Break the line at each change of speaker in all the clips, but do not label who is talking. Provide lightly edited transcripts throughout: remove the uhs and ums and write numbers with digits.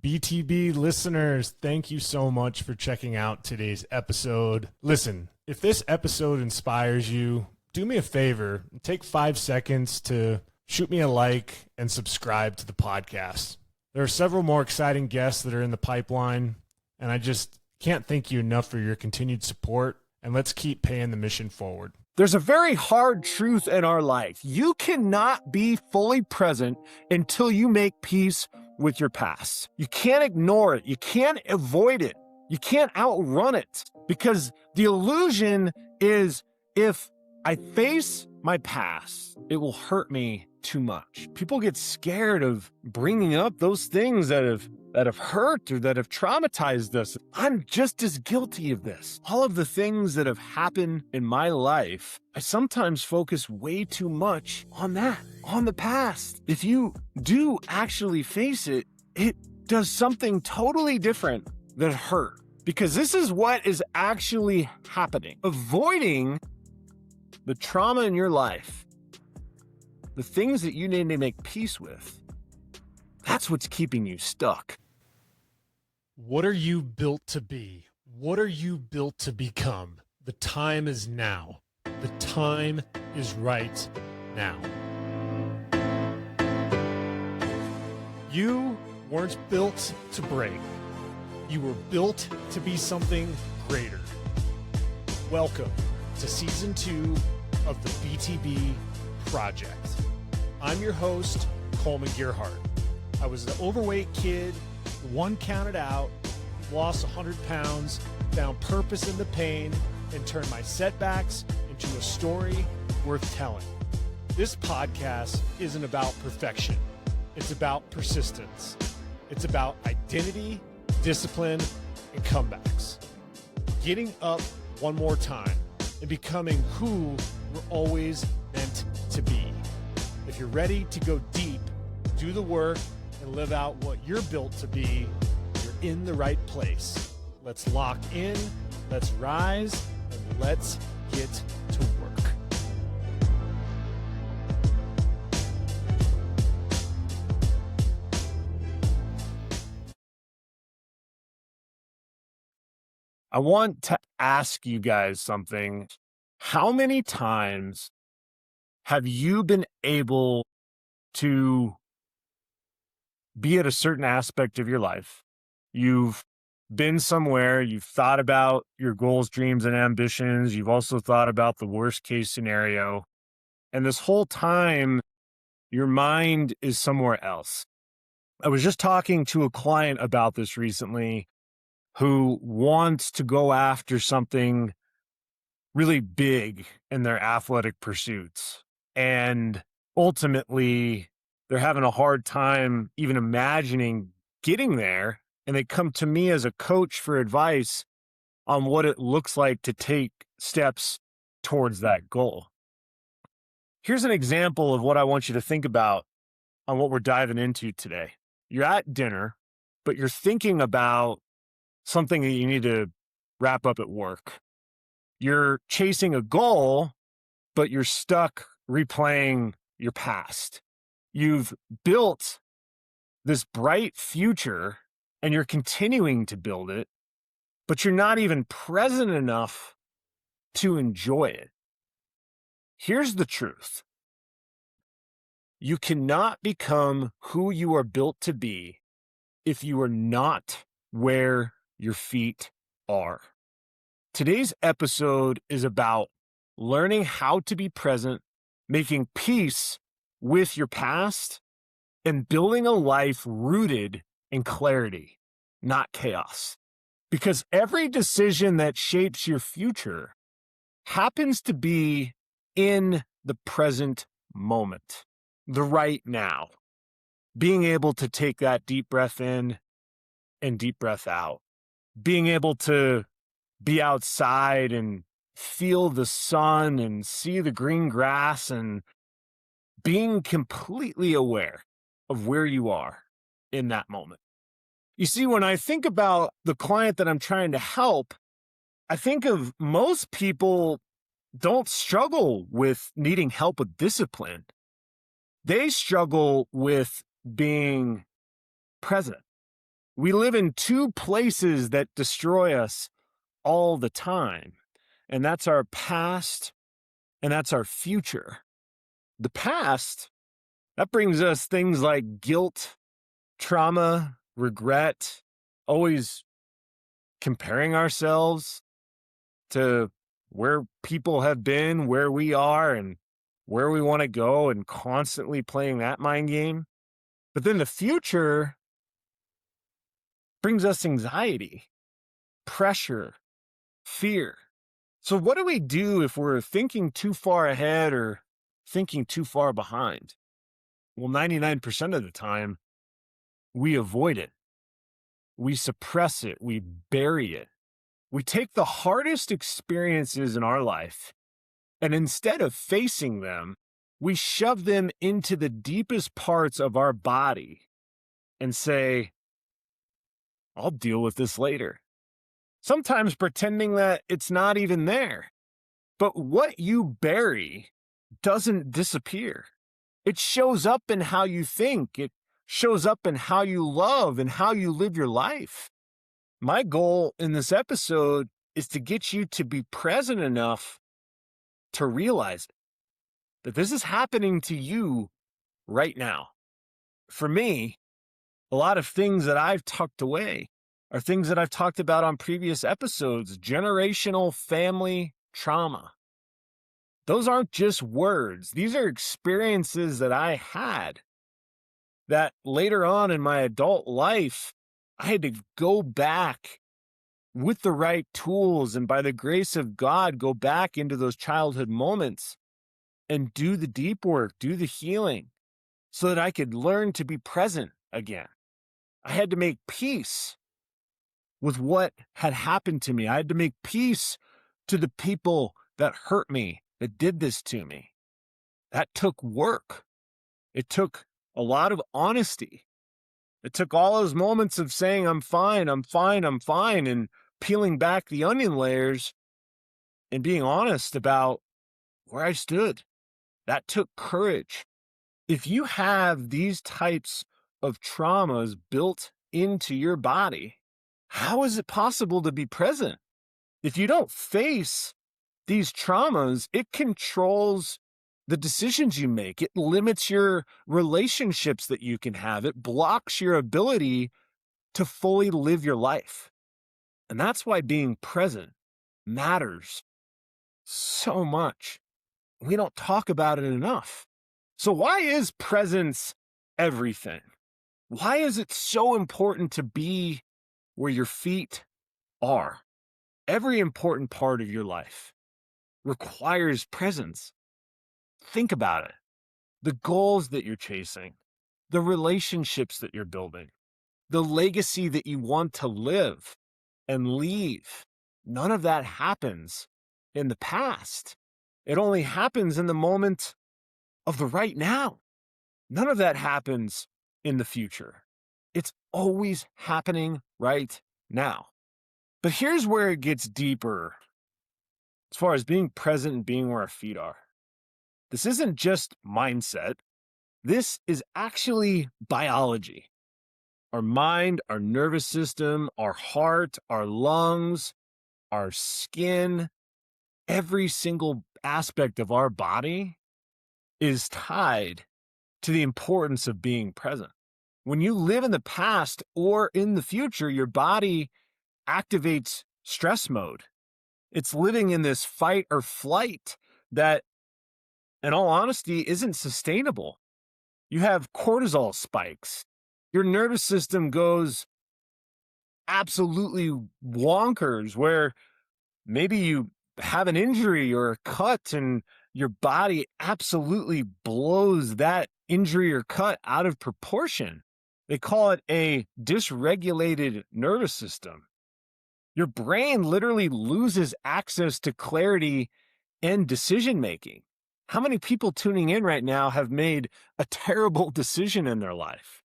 BTB listeners, thank you so much for checking out today's episode. Listen, if this episode inspires you, do me a favor, take 5 seconds to shoot me a like and subscribe to the podcast. There are several more exciting guests that are in the pipeline, and I just can't thank you enough for your continued support, and let's keep paying the mission forward.
There's a very hard truth in our life. You cannot be fully present until you make peace with your past. You can't ignore it. You can't avoid it. You can't outrun it, because the illusion is if I face my past, it will hurt me too much. People get scared of bringing up those things that have hurt or that have traumatized us. I'm just as guilty of this. All of the things that have happened in my life, I sometimes focus way too much on that, on the past. If you do actually face it, it does something totally different than hurt, because this is what is actually happening. Avoiding the trauma in your life, the things that you need to make peace with, that's what's keeping you stuck.
What are you built to be? What are you built to become? The time is now. The time is right now. You weren't built to break. You were built to be something greater. Welcome to Season 2 of the BTB Project. I'm your host, Kollman Gearhart. I was an overweight kid, one counted out, lost 100 pounds, found purpose in the pain, and turned my setbacks into a story worth telling. This podcast isn't about perfection. It's about persistence. It's about identity, discipline, and comebacks. Getting up one more time and becoming who we're always meant to be. If you're ready to go deep, do the work, and live out what you're built to be, you're in the right place. Let's lock in, let's rise, and let's get to work.
I want to ask you guys something. How many times have you been able to be at a certain aspect of your life? You've been somewhere, you've thought about your goals, dreams, and ambitions. You've also thought about the worst case scenario. And this whole time, your mind is somewhere else. I was just talking to a client about this recently who wants to go after something really big in their athletic pursuits. And ultimately, they're having a hard time even imagining getting there. And they come to me as a coach for advice on what it looks like to take steps towards that goal. Here's an example of what I want you to think about on what we're diving into today. You're at dinner, but you're thinking about something that you need to wrap up at work. You're chasing a goal, but you're stuck replaying your past. You've built this bright future and you're continuing to build it, but you're not even present enough to enjoy it. Here's the truth. You cannot become who you are built to be if you are not where your feet are. Today's episode is about learning how to be present, making peace with your past, and building a life rooted in clarity, not chaos. Because every decision that shapes your future happens to be in the present moment, the right now. Being able to take that deep breath in and deep breath out. Being able to be outside and feel the sun and see the green grass, and being completely aware of where you are in that moment. You see, when I think about the client that I'm trying to help, I think of most people don't struggle with needing help with discipline. They struggle with being present. We live in two places that destroy us all the time, and that's our past and that's our future. The past, that brings us things like guilt, trauma, regret, always comparing ourselves to where people have been, where we are, and where we want to go, and constantly playing that mind game. But then the future brings us anxiety, pressure, fear. So what do we do if we're thinking too far ahead or thinking too far behind? Well, 99% of the time, we avoid it. We suppress it. We bury it. We take the hardest experiences in our life, and instead of facing them, we shove them into the deepest parts of our body and say, I'll deal with this later. Sometimes pretending that it's not even there. But what you bury doesn't disappear. It shows up in how you think. It shows up in how you love and how you live your life. My goal in this episode is to get you to be present enough to realize that this is happening to you right now. For me, a lot of things that I've tucked away are things that I've talked about on previous episodes: generational family trauma. Those aren't just words. These are experiences that I had that later on in my adult life, I had to go back with the right tools and by the grace of God, go back into those childhood moments and do the deep work, do the healing so that I could learn to be present again. I had to make peace with what had happened to me. I had to make peace to the people that hurt me, that did this to me. That took work. It took a lot of honesty. It took all those moments of saying, I'm fine, I'm fine, I'm fine, and peeling back the onion layers and being honest about where I stood. That took courage. If you have these types of traumas built into your body, how is it possible to be present? If you don't face these traumas, it controls the decisions you make. It limits your relationships that you can have. It blocks your ability to fully live your life. And that's why being present matters so much. We don't talk about it enough. So why is presence everything? Why is it so important to be where your feet are? Every important part of your life requires presence. Think about it. The goals that you're chasing, the relationships that you're building, the legacy that you want to live and leave. None of that happens in the past. It only happens in the moment of the right now. None of that happens in the future. It's always happening right now. But here's where it gets deeper as far as being present and being where our feet are. This isn't just mindset. This is actually biology. Our mind, our nervous system, our heart, our lungs, our skin, every single aspect of our body is tied to the importance of being present. When you live in the past or in the future, your body activates stress mode. It's living in this fight or flight that, in all honesty, isn't sustainable. You have cortisol spikes. Your nervous system goes absolutely wonkers, where maybe you have an injury or a cut and your body absolutely blows that injury or cut out of proportion. They call it a dysregulated nervous system. Your brain literally loses access to clarity and decision making. How many people tuning in right now have made a terrible decision in their life?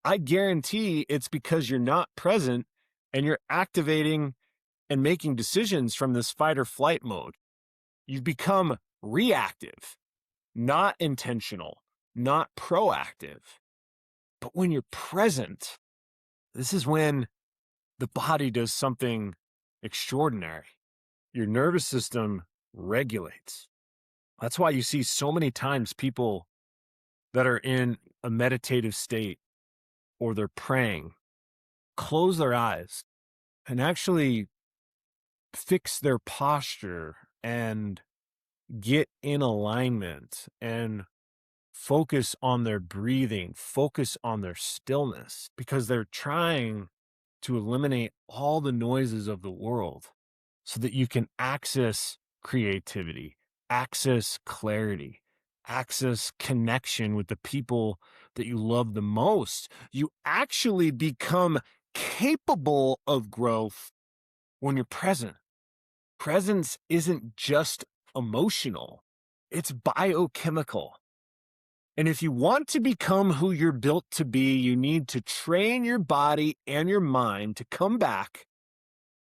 I guarantee it's because you're not present and you're activating and making decisions from this fight or flight mode. You've become reactive, not intentional, not proactive. But when you're present, This is when the body does something extraordinary. Your nervous system regulates. That's why you see so many times people that are in a meditative state or they're praying close their eyes and actually fix their posture and get in alignment and focus on their breathing, focus on their stillness, because they're trying to eliminate all the noises of the world so that you can access creativity, access clarity, access connection with the people that you love the most. You actually become capable of growth when you're present. Presence isn't just emotional, it's biochemical. And if you want to become who you're built to be, you need to train your body and your mind to come back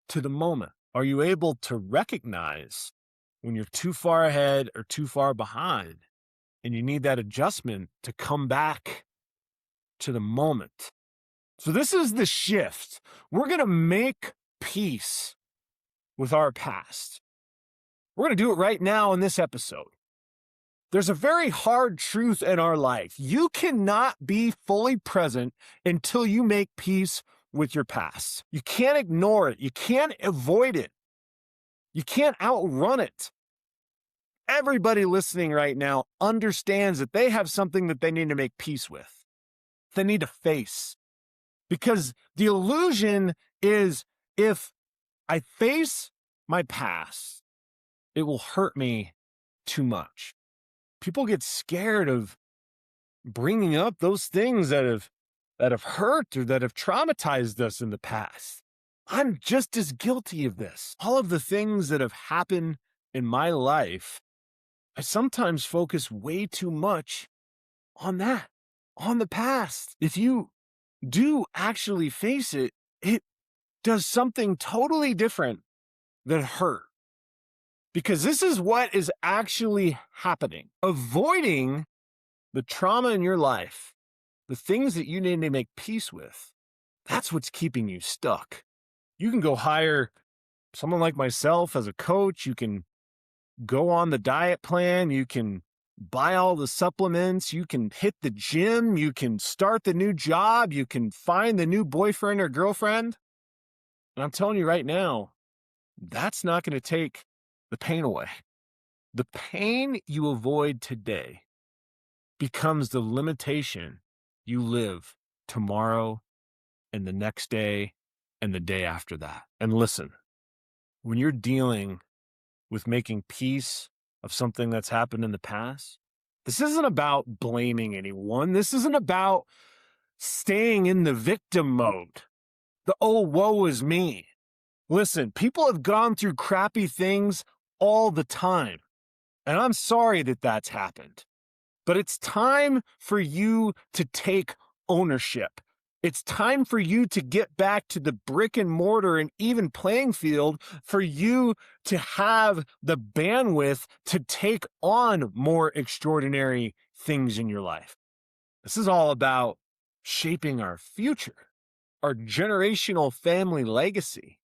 to the moment. Are you able to recognize when you're too far ahead or too far behind and you need that adjustment to come back to the moment? So this is the shift. We're going to make peace with our past. We're going to do it right now in this episode. There's a very hard truth in our life. You cannot be fully present until you make peace with your past. You can't ignore it. You can't avoid it. You can't outrun it. Everybody listening right now understands that they have something that they need to make peace with. They need to face. Because the illusion is if I face my past, it will hurt me too much. People get scared of bringing up those things that have hurt or that have traumatized us in the past. I'm just as guilty of this. All of the things that have happened in my life, I sometimes focus way too much on that, on the past. If you do actually face it, it does something totally different than hurt. Because this is what is actually happening. Avoiding the trauma in your life, the things that you need to make peace with, that's what's keeping you stuck. You can go hire someone like myself as a coach. You can go on the diet plan. You can buy all the supplements. You can hit the gym. You can start the new job. You can find the new boyfriend or girlfriend. And I'm telling you right now, that's not going to take the pain away. The pain you avoid today becomes the limitation you live tomorrow and the next day and the day after that. And listen, when you're dealing with making peace of something that's happened in the past, this isn't about blaming anyone. This isn't about staying in the victim mode. The oh, woe is me. Listen, people have gone through crappy things all the time. And I'm sorry that that's happened. But it's time for you to take ownership. It's time for you to get back to the brick and mortar and even playing field for you to have the bandwidth to take on more extraordinary things in your life. This is all about shaping our future, our generational family legacy.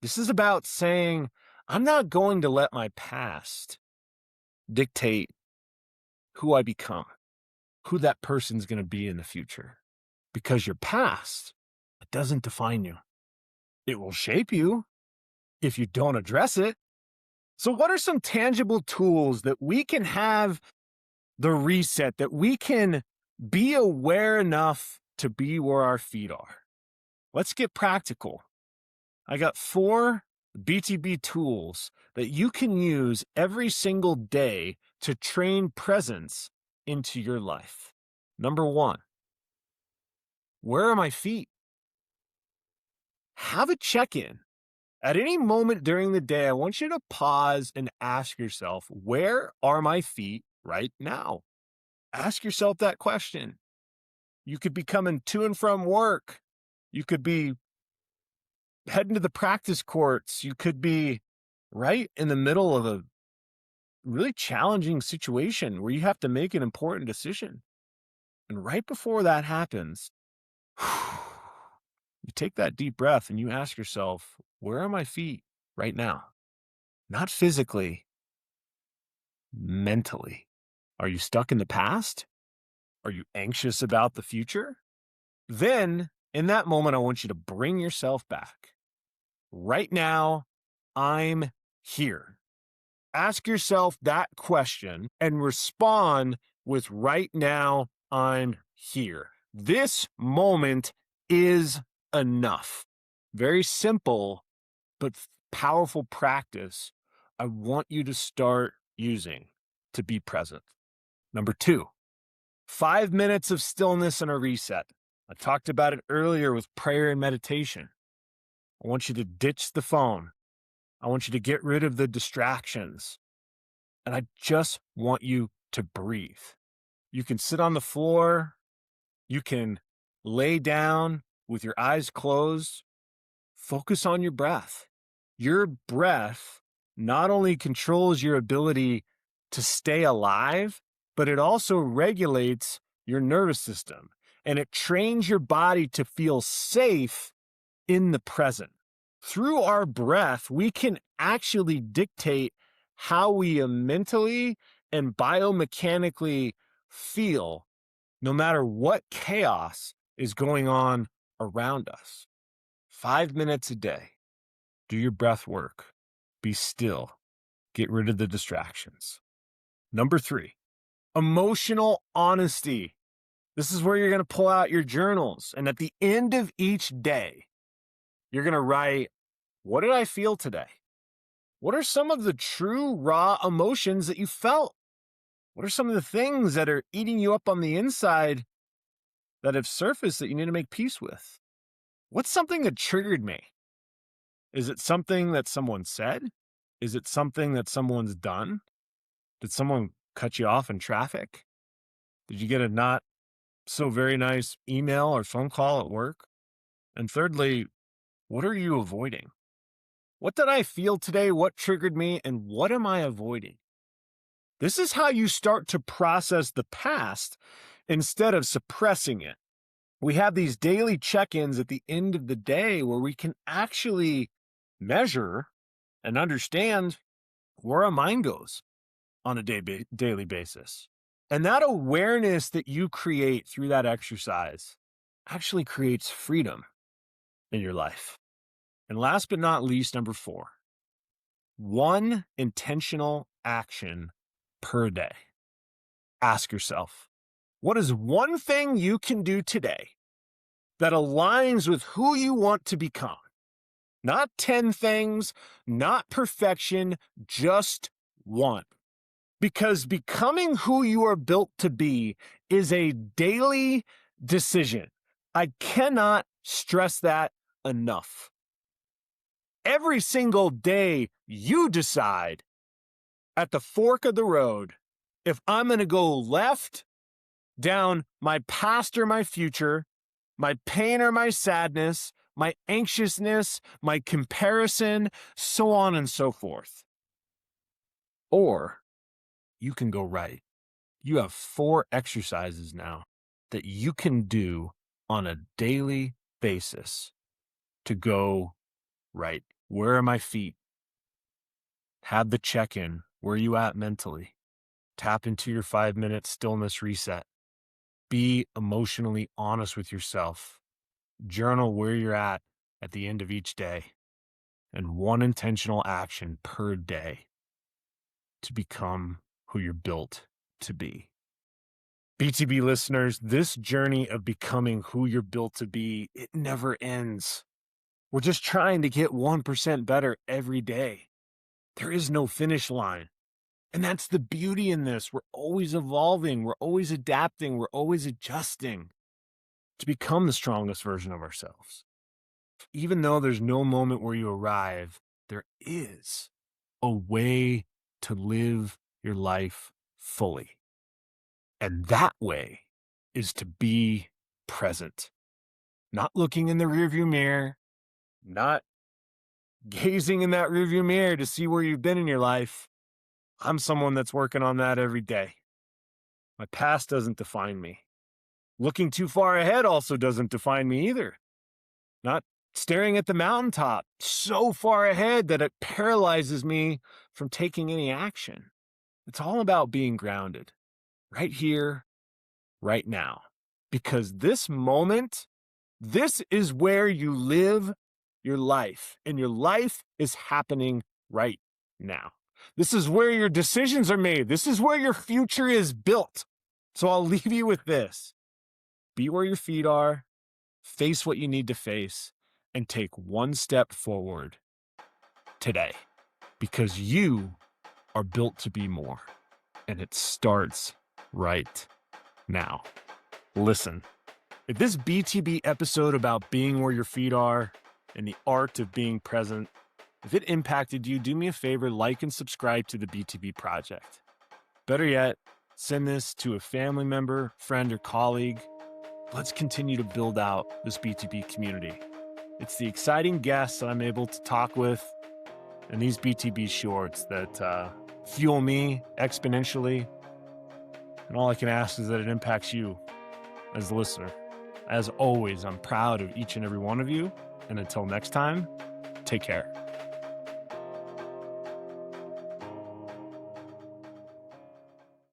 This is about saying, I'm not going to let my past dictate who I become, who that person's going to be in the future. Because your past, it doesn't define you. It will shape you if you don't address it. So what are some tangible tools that we can have the reset, that we can be aware enough to be where our feet are? Let's get practical. I got 4 BTB tools that you can use every single day to train presence into your life. Number 1, where are my feet? Have a check-in. At any moment during the day, I want you to pause and ask yourself, where are my feet right now? Ask yourself that question. You could be coming to and from work. You could be heading to the practice courts. You could be right in the middle of a really challenging situation where you have to make an important decision. And right before that happens, You take that deep breath and you ask yourself, where are my feet right now? Not physically, mentally. Are you stuck in the past? Are you anxious about the future? Then, in that moment, I want you to bring yourself back. Right now, I'm here. Ask yourself that question and respond with right now, I'm here. This moment is enough. Very simple, but powerful practice I want you to start using to be present. Number 2, 5 minutes of stillness and a reset. I talked about it earlier with prayer and meditation. I want you to ditch the phone. I want you to get rid of the distractions. And I just want you to breathe. You can sit on the floor. You can lay down with your eyes closed. Focus on your breath. Your breath not only controls your ability to stay alive, but it also regulates your nervous system and it trains your body to feel safe in the present. Through our breath, we can actually dictate how we mentally and biomechanically feel no matter what chaos is going on around us. 5 minutes a day. Do your breath work. Be still. Get rid of the distractions. Number 3, emotional honesty. This is where you're going to pull out your journals. And at the end of each day, you're going to write, what did I feel today? What are some of the true raw emotions that you felt? What are some of the things that are eating you up on the inside that have surfaced that you need to make peace with? What's something that triggered me? Is it something that someone said? Is it something that someone's done? Did someone cut you off in traffic? Did you get a not so very nice email or phone call at work? And thirdly, what are you avoiding? What did I feel today? What triggered me? And what am I avoiding? This is how you start to process the past instead of suppressing it. We have these daily check-ins at the end of the day where we can actually measure and understand where our mind goes on a daily basis. And that awareness that you create through that exercise actually creates freedom in your life. And last but not least, number 4, 1 intentional action per day. Ask yourself, what is one thing you can do today that aligns with who you want to become? Not 10 things, not perfection, just 1. Because becoming who you are built to be is a daily decision. I cannot stress that enough. Every single day you decide at the fork of the road if I'm going to go left down my past or my future, my pain or my sadness, my anxiousness, my comparison, so on and so forth. Or you can go right. You have 4 exercises now that you can do on a daily basis to go right. Where are my feet? Have the check-in. Where are you at mentally? Tap into your 5-minute stillness reset. Be emotionally honest with yourself. Journal where you're at the end of each day. And 1 intentional action per day to become who you're built to be. BTB listeners, this journey of becoming who you're built to be, it never ends. We're just trying to get 1% better every day. There is no finish line. And that's the beauty in this. We're always evolving. We're always adapting. We're always adjusting to become the strongest version of ourselves. Even though there's no moment where you arrive, there is a way to live your life fully. And that way is to be present, not looking in the rearview mirror, not gazing in that rearview mirror to see where you've been in your life. I'm someone that's working on that every day. My past doesn't define me. Looking too far ahead also doesn't define me either. not staring at the mountaintop so far ahead that it paralyzes me from taking any action. It's all about being grounded right here, right now. Because this moment, this is where you live your life, and your life is happening right now. This is where your decisions are made. This is where your future is built. So I'll leave you with this. Be where your feet are, face what you need to face, and take one step forward today, because you are built to be more, and it starts right now. Listen, if this BTB episode about being where your feet are and the art of being present, if it impacted you, do me a favor, like and subscribe to the BTB Project. Better yet, send this to a family member, friend, or colleague. Let's continue to build out this BTB community. It's the exciting guests that I'm able to talk with and these BTB shorts that fuel me exponentially. And all I can ask is that it impacts you as the listener. As always, I'm proud of each and every one of you. And until next time, take care.